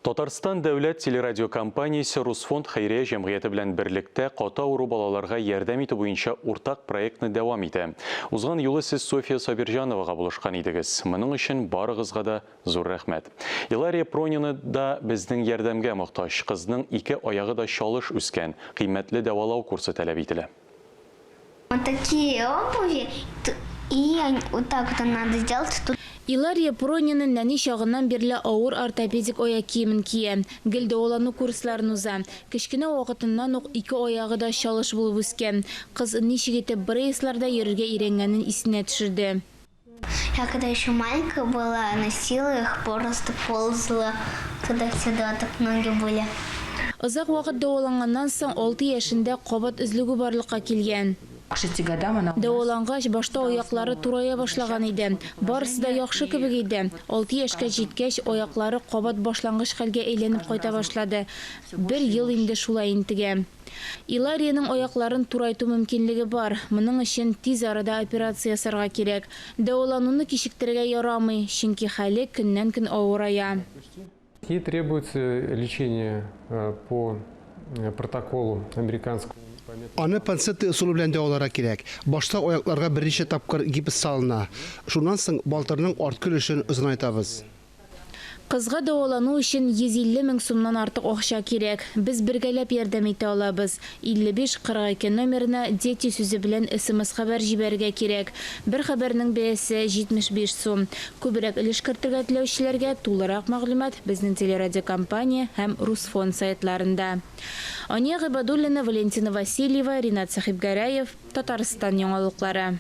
Татарстан дәүләт телерадиокомпаниясе Русфонд хәйрия җәмгыяте белән берлектә каты авыру балаларга ярдәм итү буенча уртак проектны дәвам итә. Узган юлы сез София Сабирҗановага булышкан идегез. Моның өчен барыгызга да зур рәхмәт. Илария Пронина да безнең ярдәмгә мохтаҗ. Кызның ике аягы да чалыш үскән. Кыйммәтле дәвалау курсы таләп ителә. Такие обуви, и вот так вот надо сделать. Илария Пронина нәни шағынан берле ауыр ортопедик аяк киемен кие. Гелде олану курсларын уза. Кешкене вакытыннан ук ике аягы да чалыш булып үскән. Кыз ничек итеп брейсларда йөрергә өйрәнгәнен исенә төшерде. Я когда еще маленькая была, носила их, просто ползала, когда всегда так ноги были. Озак вакыт дәваланганнан соң 6 яшендә кабат өзлеге барлыкка килгән. Дәвалангач башта аяклары турая башлаган иде. Барысы да яхшы кебек иде. 6 яшькә җиткәч аяклары кабат башлангыч хәлгә әйләнеп кайта башлады. 1 ел инде шулай интегә. Иларияның аякларын турайту мөмкинлеге бар. Моның өчен тиз арада операция ясарга кирәк. Дәвалануны кичектерергә ярамый, чөнки хәле көннән-көн авырая. Ей требуется лечение по протоколу американского. Аны пансетты ысулы белән дәваларга кирәк. Башта аякларга берничә тапкыр гипс салына. Шуннан соң балтырның арткы өлешен озынайтабыз. Кызга дәвалану өчен 150 мең сумнан артык акча кирәк. Без бергәләп ярдәм итә алабыз. 55-42 номерына дети сүзе белән SMS хәбәр җибәрергә кирәк. Бер хәбәрнең бәясе 75 сум. Күбрәк өлеш кертергә теләүчеләргә тулырак мәгълүмат безнең телерадиокомпания һәм Русфонд сайтларында. Ания Гыйбадуллина, Валентина Васильева, Ринат Сахибгараев, Татарстан яңалыклары.